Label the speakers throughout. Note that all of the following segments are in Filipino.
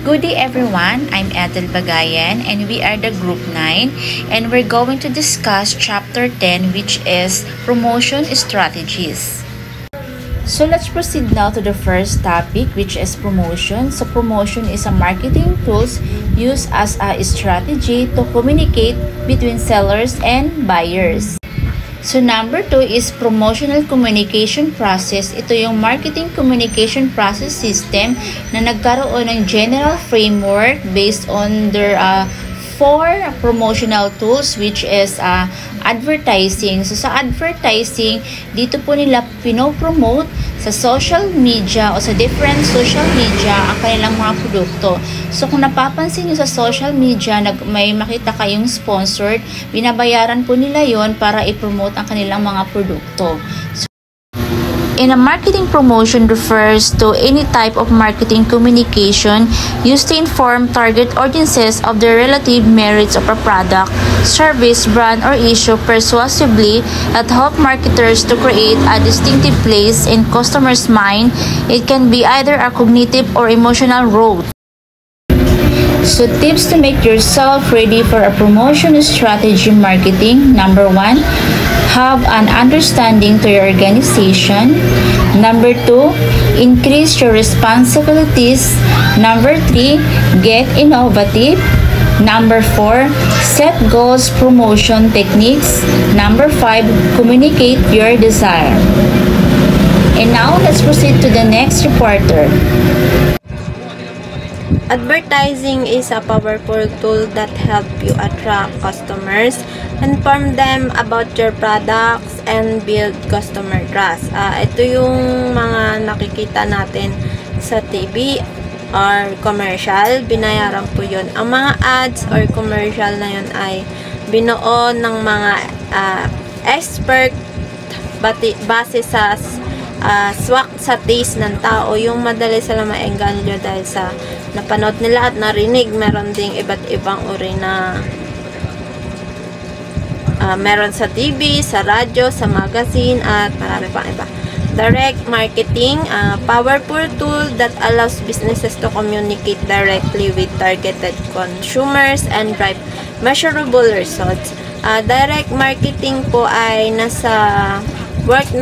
Speaker 1: Good day everyone, I'm Ethel Bagayan and we are the Group 9 and we're going to discuss Chapter 10 which is Promotion Strategies. So let's proceed now to the first topic which is promotion. So promotion is a marketing tools used as a strategy to communicate between sellers and buyers. So number 2 is promotional communication process. Ito yung marketing communication process system na nagkaroon ng general framework based on their 4 promotional tools which is advertising. So sa advertising, dito po nila pinopromote sa social media o sa different social media ang kanilang mga produkto. So kung napapansin nyo sa social media, may makita kayong sponsored, binabayaran po nila yon para i-promote ang kanilang mga produkto. So, in a marketing promotion refers to any type of marketing communication used to inform target audiences of the relative merits of a product, service, brand, or issue persuasively that help marketers to create a distinctive place in customers' mind. It can be either a cognitive or emotional road. So tips to make yourself ready for a promotion strategy marketing. Number 1, have an understanding to your organization. Number 2, increase your responsibilities. Number 3, get innovative. Number 4, set goals, promotion techniques. Number 5, communicate your desire. And now let's proceed to the next reporter.
Speaker 2: Advertising is a powerful tool that helps you attract customers, inform them about your products, and build customer trust. Ito yung mga nakikita natin sa TV or commercial. Binayaran po yun. Ang mga ads or commercial na yun ay binuo ng mga expert base sa swak sa taste ng tao, yung madali sila maengganyo dahil sa napanood nila at narinig. Meron ding iba't ibang uri na meron sa TV, sa radyo, sa magazine, at marami pang iba. Direct marketing, powerful tool that allows businesses to communicate directly with targeted consumers and drive measurable results. Direct marketing po ay nasa word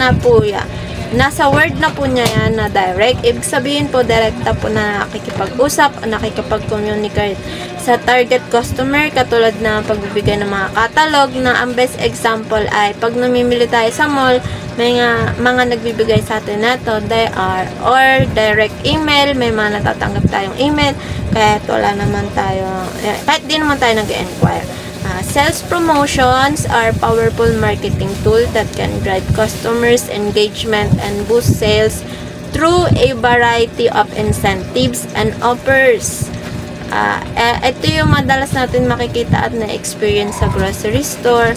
Speaker 2: na po niya yan na direct. Ibig sabihin po, direkta po na nakikipag-usap o nakikipag-communicate sa target customer, katulad na pagbibigay ng mga catalog na ang best example ay pag namimili tayo sa mall, may mga nagbibigay sa atin neto, or direct email, may mga natatanggap tayong email, kahit wala naman tayo, kahit di naman tayo nag-enquire. Sales promotions are powerful marketing tool that can drive customers' engagement and boost sales through a variety of incentives and offers. Ito yung madalas natin makikita at na-experience sa grocery store.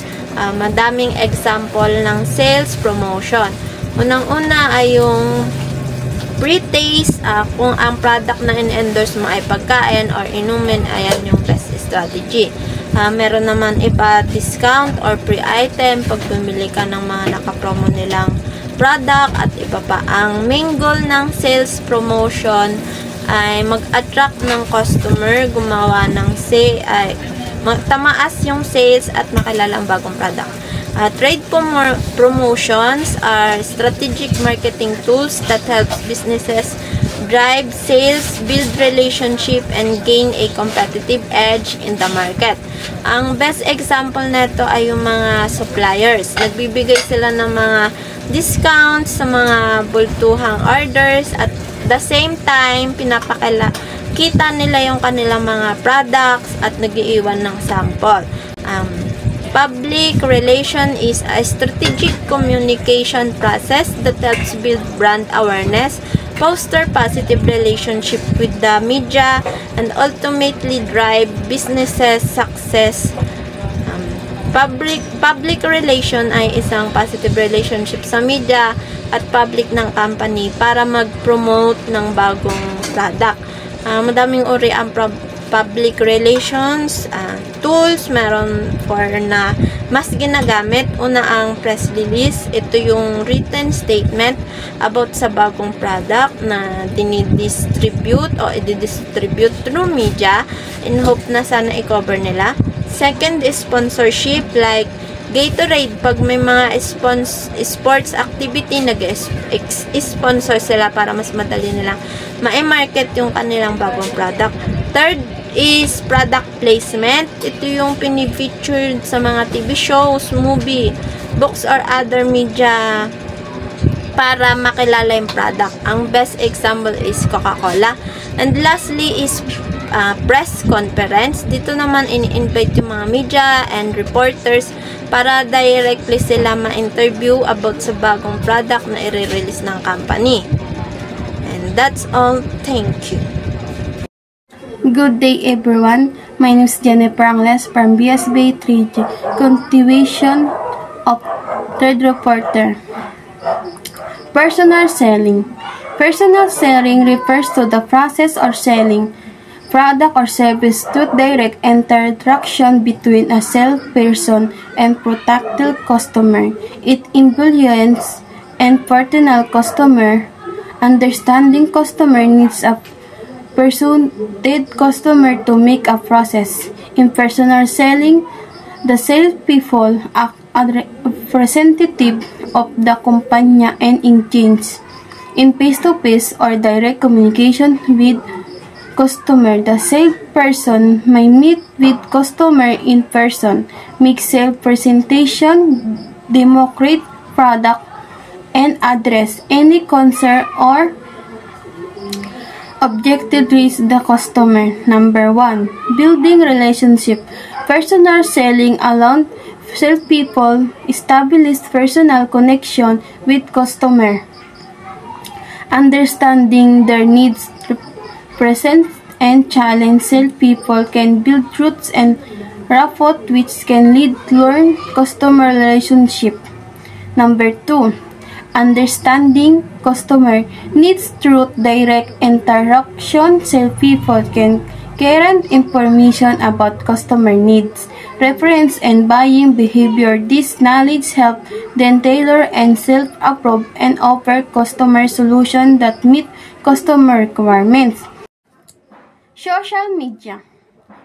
Speaker 2: Madaming example ng sales promotion. Unang-una ay yung pre-taste, kung ang product na in-endorse mo ay pagkain or inumin, ayan yung best strategy. Meron naman iba discount or free item pag bumili ka ng mga nakapromo nilang product at iba pa. Ang main goal ng sales promotion ay mag-attract ng customer, gumawa ng tamaas yung sales at makilala ang bagong product. Trade promotions are strategic marketing tools that helps businesses drive sales, build relationship, and gain a competitive edge in the market. Ang best example nito ay yung mga suppliers. Nagbibigay sila ng mga discounts sa mga bultuhang orders at the same time, kita nila yung kanilang mga products at nag-iiwan ng sample. Public relation is a strategic communication process that helps build brand awareness, foster positive relationship with the media, and ultimately drive businesses success. Public relation ay isang positive relationship sa media at public ng company para mag-promote ng bagong product. Madaming uri ang public relations tools, meron for na mas ginagamit. Una ang press release, ito yung written statement about sa bagong product na dinidistribute o i-distribute through media in hope na sana i-cover nila. Second is sponsorship, like Gatorade, pag may mga sports activity, nag-sponsor sila para mas madali nilang ma-market yung kanilang bagong product. Third is product placement. Ito yung pinifeatured sa mga TV shows, movie, books, or other media para makilala yung product. Ang best example is Coca-Cola. And lastly is press conference. Dito naman in-invite yung mga media and reporters para directly sila ma-interview about sa bagong product na i-release ng company. And that's all. Thank you.
Speaker 3: Good day everyone. My name is Jennifer Angles from BSB 3G. Continuation of third reporter. Personal selling. Personal selling refers to the process of selling product or service through direct interaction between a salesperson and potential customer. It influences and personal customer understanding customer needs a persuaded customer to make a process. In personal selling, the salespeople act as representative of the company and engage in face-to-face or direct communication with customer. The salesperson may meet with customer in person, make sales presentation, demonstrate product, and address any concern or objective with the customer. Number 1. Building relationship. Personal selling allows salespeople establish personal connection with customer. Understanding their needs, present and challenge salespeople can build trust and rapport which can lead to learn customer relationship. Number 2. Understanding customer needs through direct interaction. Salespeople can current information about customer needs, preference, and buying behavior. This knowledge helps them tailor and self-approve and offer customer solutions that meet customer requirements. Social media.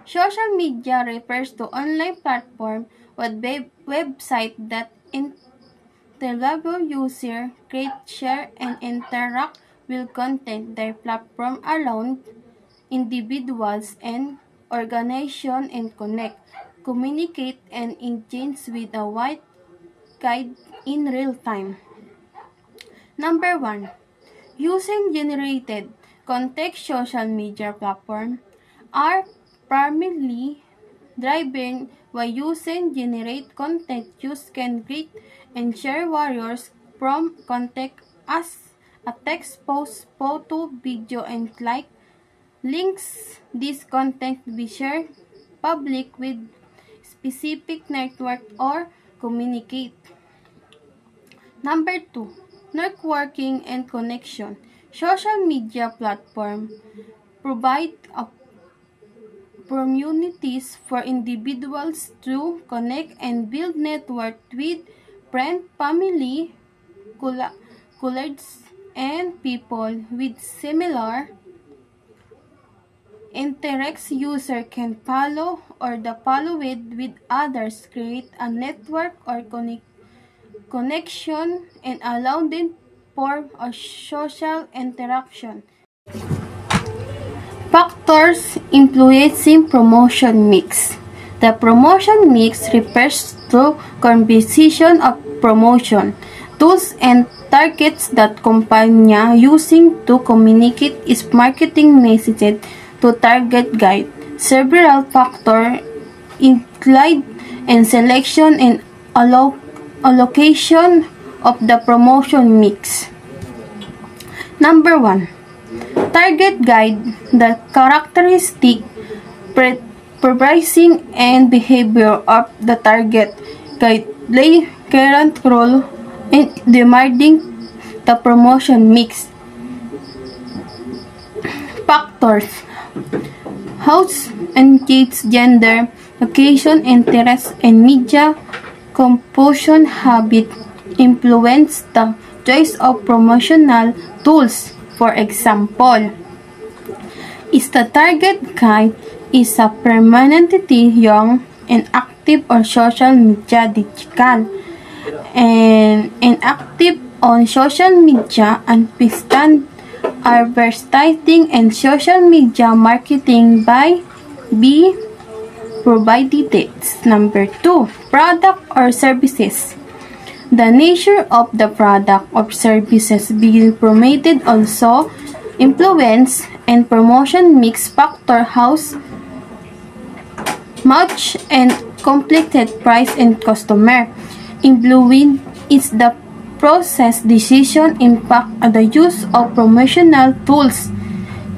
Speaker 3: Social media refers to online platform with website that enable user create, share, and interact with content. Their platform allows individuals and organizations and connect, communicate, and engage with a wide guide in real time. Number 1. User-generated content. Social media platforms are primarily driven by user-generated content. Users can create and share various from content as a text, post, photo, video, and links. This content be shared public with specific network or communicate. Number 2. Networking and connection. Social media platforms provide opportunities for individuals to connect and build network with friends, family, colleagues, and people with similar interests. User can follow or followed with others, create a network or connection, and allow them for a social interaction. Factors influencing promotion mix. The promotion mix refers to composition of promotion, tools, and targets that company using to communicate its marketing messages to target guide. Several factors include and selection and allocation of the promotion mix. Number 1. Target guide. The characteristic, pricing, and behavior of the target guide play current role in demanding the promotion mix. Factors. House indicates gender, location, interest, and media composition habit influence the choice of promotional tools. For example, is the target guide is a permanently young and active on social media digital and active on social media and piston advertising and social media marketing by B. Provided dates. Number 2. Product or services. The nature of the product or services being promoted also influence and promotion mix factor house much and completed price and customer. Influence is the process decision impact on the use of promotional tools.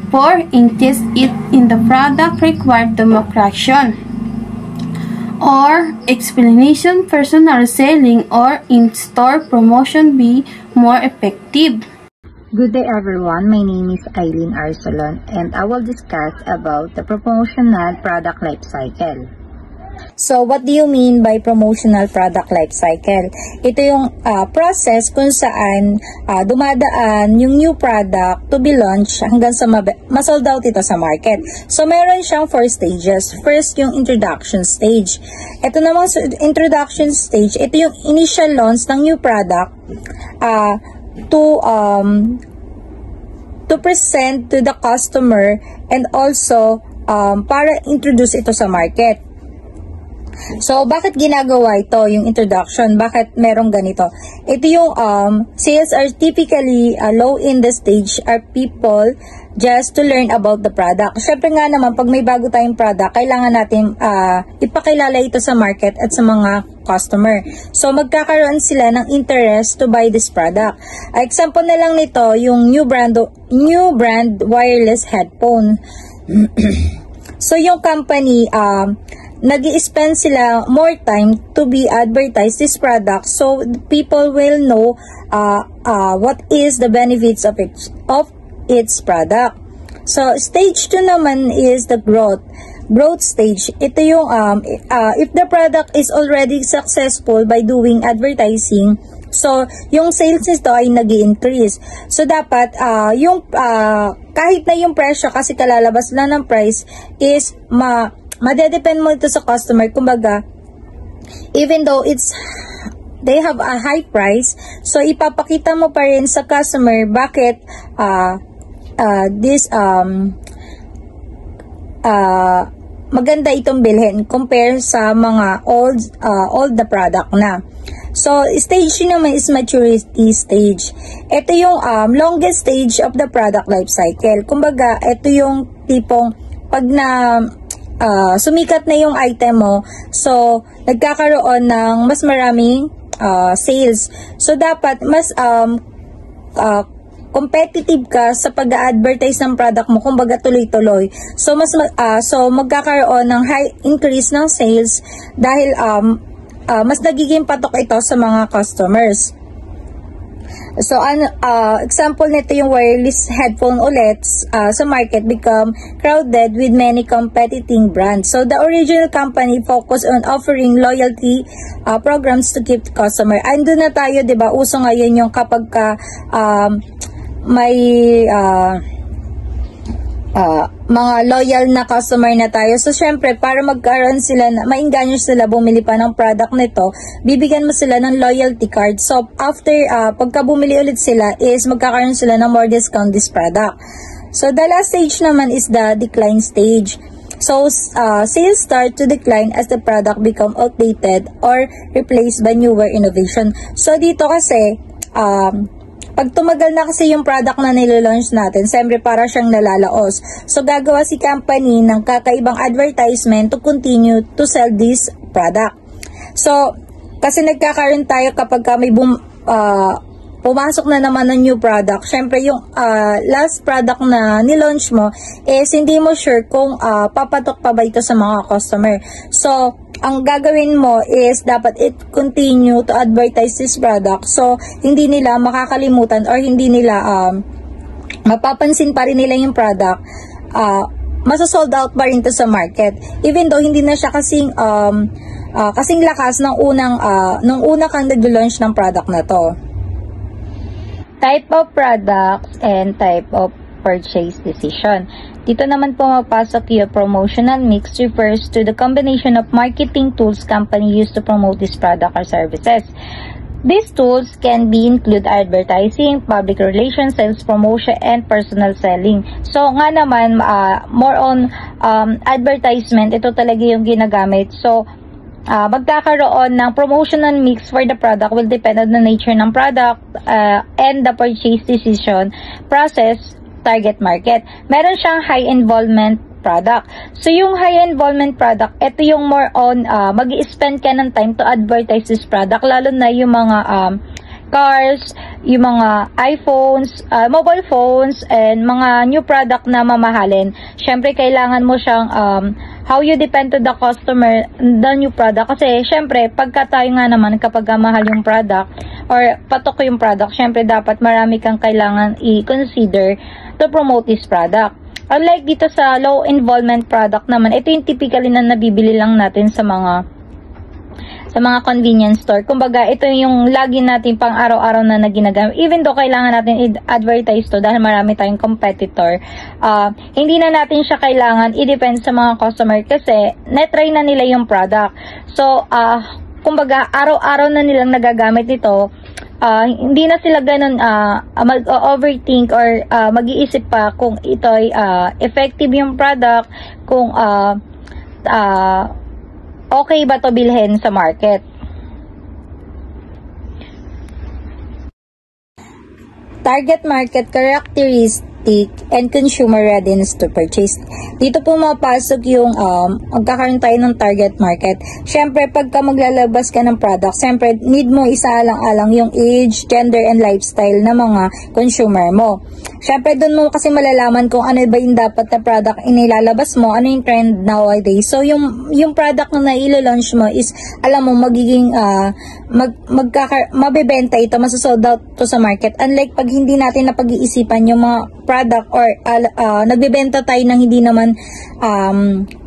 Speaker 3: For in case it in the product required demonstration or explanation, personal selling or in-store promotion be more effective.
Speaker 4: Good day everyone, my name is Eileen Arcelon and I will discuss about the promotional product life cycle.
Speaker 5: So, what do you mean by promotional product life cycle? Ito yung process kung saan dumadaan yung new product to be launched hanggang sa ma-sold out ito sa market. So, meron siyang 4 stages. First, yung introduction stage. Ito namang introduction stage, ito yung initial launch ng new product to present to the customer and also para introduce ito sa market. So, bakit ginagawa ito, yung introduction? Bakit merong ganito? Ito yung sales are typically low in the stage are people just to learn about the product. Syempre nga naman, pag may bago tayong product, kailangan natin ipakilala ito sa market at sa mga customer. So, magkakaroon sila ng interest to buy this product. Example na lang nito, yung new brand wireless headphone. So, yung company, nag-i-spend sila more time to be advertise this product so people will know what is the benefits of its product. So stage 2 naman is the growth stage. Ito yung if the product is already successful by doing advertising, so yung sales nito ay nag-i-increase. So dapat yung kahit na yung presyo kasi kalalabas na ng price is madedepend mo ito sa customer. Kumbaga, even though they have a high price, so ipapakita mo pa rin sa customer bakit maganda itong bilhin compare sa mga old the product na. So, stage naman is maturity stage. Ito yung longest stage of the product life cycle. Kumbaga, ito yung tipong pag na sumikat na yung item mo, so nagkakaroon ng mas maraming sales. So dapat mas competitive ka sa pag-advertise ng product mo, kumbaga tuloy-tuloy. So magkakaroon ng high increase ng sales dahil mas nagiging patok ito sa mga customers. So, example nito yung wireless headphone ulit sa market become crowded with many competing brands. So, the original company focused on offering loyalty programs to keep customer. Andun na tayo, diba? Uso ngayon yung kapag may mga loyal na customer na tayo. So, syempre, para magkaroon sila, mainganyo sila bumili pa ng product nito, bibigyan mo sila ng loyalty card. So, after, pagka bumili ulit sila, is magkakaroon sila ng more discount this product. So, the last stage naman is the decline stage. So, sales start to decline as the product become outdated or replaced by newer innovation. So, dito kasi, pag tumagal na kasi yung product na nilalaunch natin, siyempre para siyang nalalaos. So, gagawa si company ng kakaibang advertisement to continue to sell this product. So, kasi nagkakaroon tayo kapag may pumasok na naman ng new product. Siyempre, yung last product na nilaunch mo is hindi mo sure kung papatok pa ba ito sa mga customer. So, ang gagawin mo is dapat it continue to advertise this product. So, hindi nila makakalimutan or hindi nila mapapansin pa rin nila yung product masasold out pa rin to sa market. Even though hindi na siya kasing lakas ng nung una kang nag-launch ng product na to. Type of products and type of purchase decision. Dito naman po mapasok yung promotional mix refers to the combination of marketing tools company use to promote this product or services. These tools can be include advertising, public relations, sales promotion, and personal selling. So nga naman, more on advertisement, ito talaga yung ginagamit. So, magkakaroon ng promotional mix for the product will depend on the nature ng product and the purchase decision process, target market. Meron siyang high involvement product. So, yung high involvement product, ito yung more on, mag-i-spend ka ng time to advertise this product, lalo na yung mga cars, yung mga iPhones, mobile phones, and mga new product na mamahalin. Syempre, kailangan mo siyang, how you depend to the customer, the new product. Kasi, syempre, pagka tayo nga naman, kapag mahal yung product, or patok yung product, syempre, dapat marami kang kailangan i-consider to promote this product. Unlike dito sa low involvement product naman, ito yung typically na nabibili lang natin sa mga convenience store. Kumbaga, ito yung lagi natin pang araw-araw na ginagamit. Even though kailangan natin i-advertise to dahil marami tayong competitor, hindi na natin siya kailangan i-depend sa mga customer kasi netry na nila yung product. So, kumbaga, araw-araw na nilang nagagamit ito. Hindi na sila ganun mag-overthink or mag-iisip pa kung ito ay effective yung product, kung okay ba to bilhin sa market. Target market characteristic and consumer readiness to purchase. Dito po mapasok yung magkakaroon tayo ng target market. Syempre, pagka maglalabas ka ng product, syempre, need mo isaalang-alang yung age, gender, and lifestyle na mga consumer mo. Syempre, doon mo kasi malalaman kung ano ba yung dapat na product inilalabas mo, ano yung trend nowadays. So, yung product na ilo-launch mo is, alam mo, magiging, mabibenta ito, masasold out to sa market. Unlike pag hindi natin napag-iisipan yung mga product or nagbebenta tayo ng hindi naman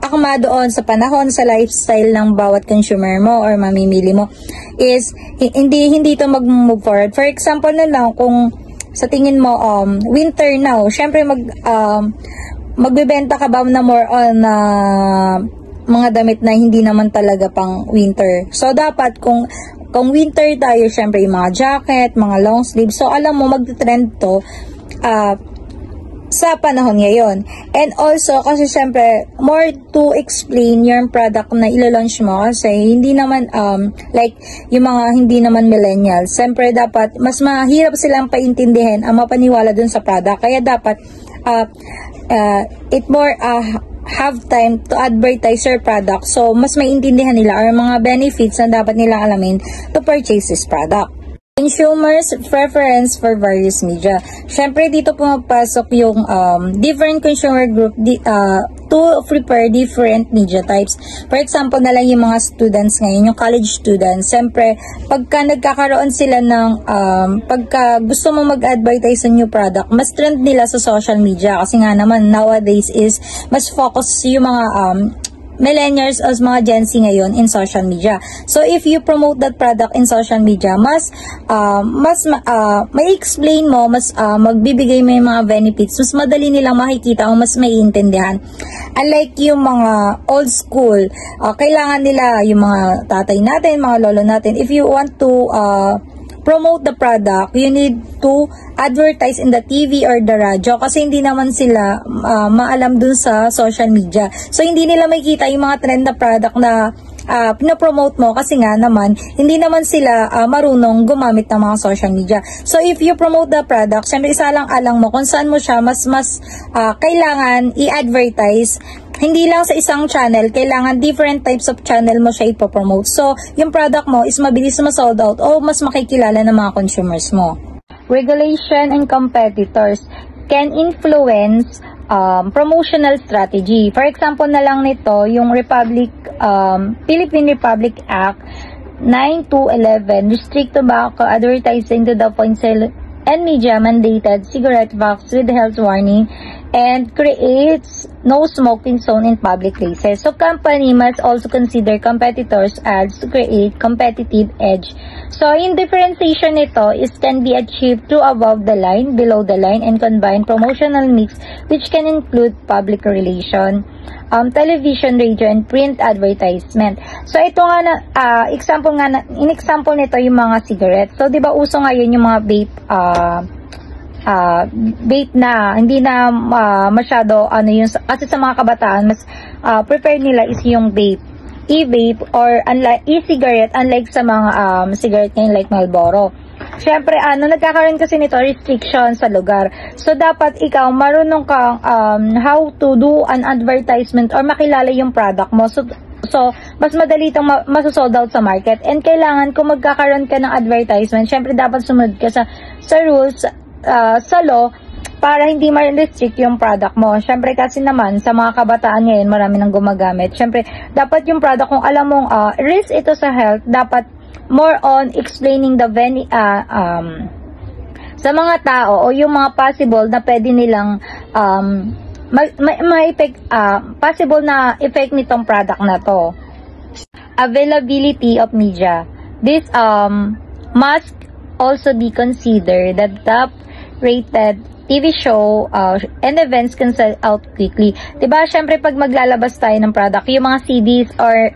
Speaker 5: akma doon sa panahon, sa lifestyle ng bawat consumer mo or mamimili mo, is hindi ito mag-move forward. For example na lang, kung sa tingin mo winter now, syempre magbebenta ka ba na more on mga damit na hindi naman talaga pang winter. So dapat kung winter tayo, syempre yung mga jacket, mga long sleeve, so alam mo magte-trend to sa panahon ngayon. And also, kasi syempre, more to explain yung product na ilo-launch mo kasi hindi naman, like, yung mga hindi naman millennials. Syempre, dapat, mas mahirap silang paintindihan ang mapaniwala dun sa product. Kaya dapat, it more, have time to advertise your product. So, mas maintindihan nila or mga benefits na dapat nilang alamin to purchase this product. Consumers' preference for various media. Siyempre, dito pumapasok yung different consumer group to prepare different media types. For example, na lang yung mga students ngayon, yung college students. Siyempre, pagka nagkakaroon sila ng, pagka gusto mo mag-advertise sa new product, mas trend nila sa social media. Kasi nga naman, nowadays is mas focus yung mga millennials as mga Gen Z ngayon in social media. So, if you promote that product in social media, mas may explain mo, mas magbibigay mo yung mga benefits, mas madali nilang makikita o mas maiintindihan. Unlike yung mga old school, kailangan nila yung mga tatay natin, mga lolo natin, if you want to promote the product, you need to advertise in the TV or the radio kasi hindi naman sila maalam dun sa social media. So, hindi nila makikita yung mga trend na product na pinapromote mo kasi nga naman, hindi naman sila marunong gumamit ng mga social media. So, if you promote the product, syempre isalang-alang mo kung saan mo siya mas kailangan i-advertise. Hindi lang sa isang channel, kailangan different types of channel mo siya ipopromote. So, yung product mo is mabilis ma-sold out o mas makikilala ng mga consumers mo. Regulation and competitors can influence promotional strategy. For example na lang nito, yung Philippine Republic Act 9211 restrict tobacco advertising to the point sale and media mandated cigarette box with health warning and creates no smoking zone in public places. So company must also consider competitors' ads to create competitive edge. So in differentiation nito is can be achieved through above the line, below the line, and combined promotional mix which can include public relation, television, radio, and print advertisement. So ito nga na in example nito yung mga cigarettes. So 'di ba uso ngayon yung mga vape na hindi na masyado yung kasi sa mga kabataan mas prepared nila is yung vape, e-vape or unlike e-cigarette, unlike sa mga cigarette ngayon like Marlboro. Syempre nagkakaroon kasi nito restriction sa lugar. So dapat ikaw marunong kang how to do an advertisement or makilala yung product mo. So, mas madali itong masosold out sa market. And kailangan kung magkakaroon ka ng advertisement, syempre dapat sumunod ka sa rules, sa law, para hindi ma-restrict yung product mo. Syempre kasi naman, sa mga kabataan ngayon, marami nang gumagamit. Syempre, dapat yung product, kung alam mong risk ito sa health, dapat more on explaining the sa mga tao o yung mga possible na pwede nilang possible na effect nitong product na to. Availability of media. This must also be considered that top-rated TV show and events can sell out quickly. Diba, syempre pag maglalabas tayo ng product, yung mga CDs or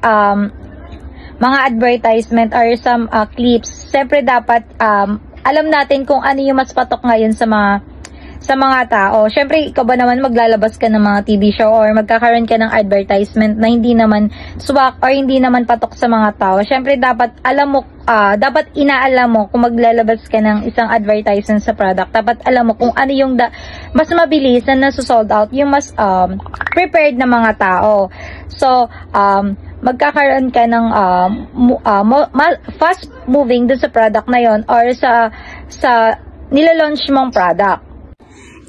Speaker 5: mga advertisement or some clips, syempre dapat alam natin kung ano yung mas patok ngayon sa mga tao. Syempre, ikaw ba naman maglalabas ka ng mga TV show or magkakaroon ka ng advertisement na hindi naman swak or hindi naman patok sa mga tao. Syempre, dapat dapat inaalam mo kung maglalabas ka ng isang advertisement sa product. Dapat alam mo kung ano yung mas mabilis na nasusold out, yung mas prepared na mga tao. So, magkakaroon ka ng fast moving dun sa product na yon or sa nilalaunch mong product.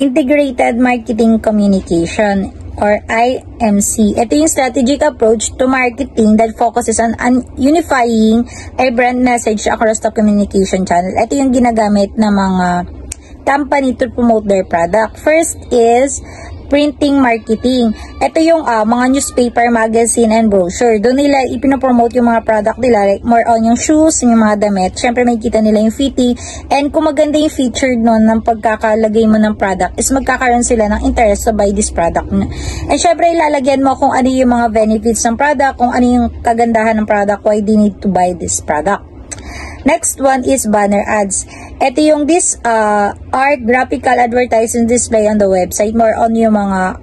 Speaker 5: Integrated Marketing Communication or IMC. Ito yung strategic approach to marketing that focuses on unifying a brand message across the communication channel. Ito yung ginagamit ng mga company to promote their product. First is printing marketing. Ito yung mga newspaper, magazine, and brochure. Doon nila ipinopromote yung mga product nila, like more on yung shoes, yung mga damit. Syempre may kita nila yung fitting. And kung maganda yung featured nun ng pagkakalagay mo ng product, is magkakaroon sila ng interest to buy this product. And syempre ilalagyan mo kung ano yung mga benefits ng product, kung ano yung kagandahan ng product, why they need to buy this product. Next one is banner ads. Ito yung are graphical advertising display on the website. More on yung mga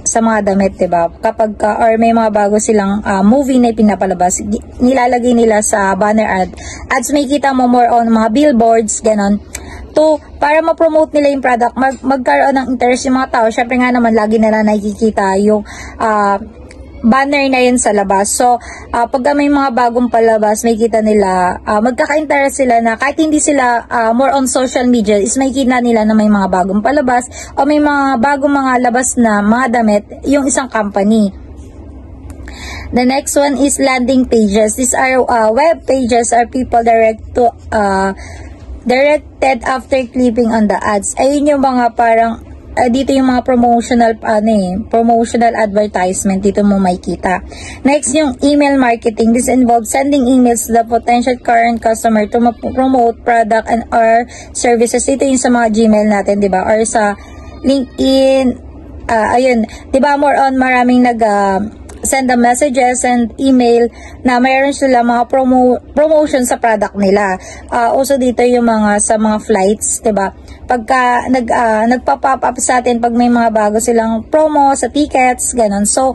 Speaker 5: sa mga damit, diba? Kapag or may mga bago silang movie na pinapalabas, nilalagay nila sa banner ads. May kita mo more on mga billboards, ganon. Para ma-promote nila yung product, magkaroon ng interest yung mga tao. Syempre nga naman, lagi nila nakikita yung banner na yun sa labas. So, pag may mga bagong palabas, may kita nila, magkaka-interest sila na kahit hindi sila more on social media, is may kita nila na may mga bagong palabas o may mga bagong mga labas na mga damit yung isang company. The next one is landing pages. These are web pages are people directed after clicking on the ads. Ayun yung mga parang dito yung mga promotional advertisement, dito mo makikita. Next, yung email marketing. This involves sending emails to the potential current customer to promote product and or services. Ito yung sa mga Gmail natin, di ba? Or sa LinkedIn. Ayun, di ba, more on maraming send the messages and email na mayroon sila mga promotion sa product nila. Also dito yung mga sa mga flights, 'di ba? Pagka nagpa-pop up sa atin pag may mga bago silang promo sa tickets, ganun. So,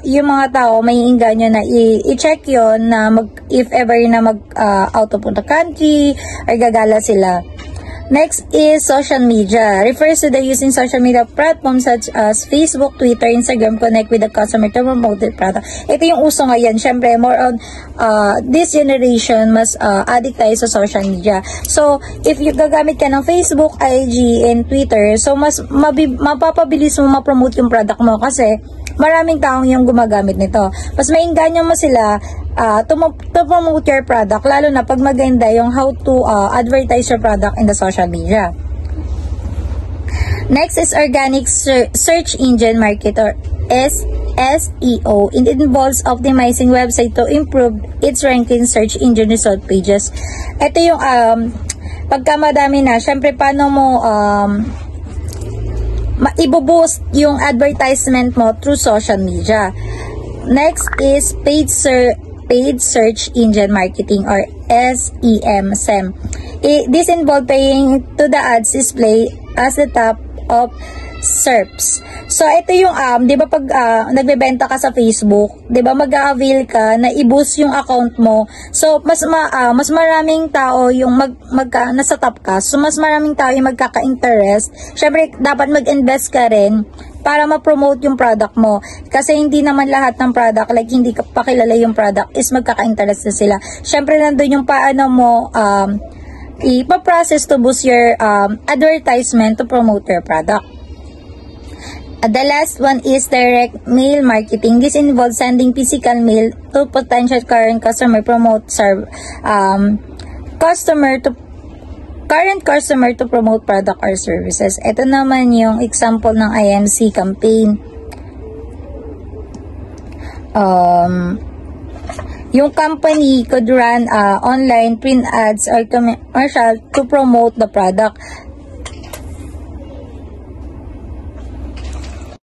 Speaker 5: yung mga tao may inganyo na i-check 'yon na if ever na out of the country or gagala sila. Next is social media. Refers to the using social media platforms such as Facebook, Twitter, Instagram, connect with the customer to promote their product. Ito yung uso ngayon. Syempre, more on this generation, mas addict tayo sa social media. So, if you gagamit ka ng Facebook, IG, and Twitter, so mas mapapabilis mo ma-promote yung product mo kasi maraming taong yung gumagamit nito. Mas maingganyo mo sila to promote your product, lalo na pag maganda yung how to advertise your product in the social media. Next is organic search engine market or SEO. It involves optimizing website to improve its ranking search engine result pages. Ito yung pagka madami na, syempre paano mo i-boost yung advertisement mo through social media. Next is paid search engine marketing or SEM. This involves paying to the ads display as the top of SERPs. So, ito yung, di ba pag nagbebenta ka sa Facebook, di ba mag-avail ka na i-boost yung account mo. So, mas maraming tao yung nasa top ka. So, mas maraming tao yung magkaka-interest. Syempre, dapat mag-invest ka rin para ma-promote yung product mo. Kasi hindi naman lahat ng product, like hindi ka pakilala yung product, is magkaka-interest na sila. Syempre, nandun yung paano mo ipa-process to boost your advertisement to promote your product. The last one is direct mail marketing. This involves sending physical mail to potential current customer current customer to promote product or services. Ito naman yung example ng IMC campaign. Yung company could run online print ads or commercial to promote the product.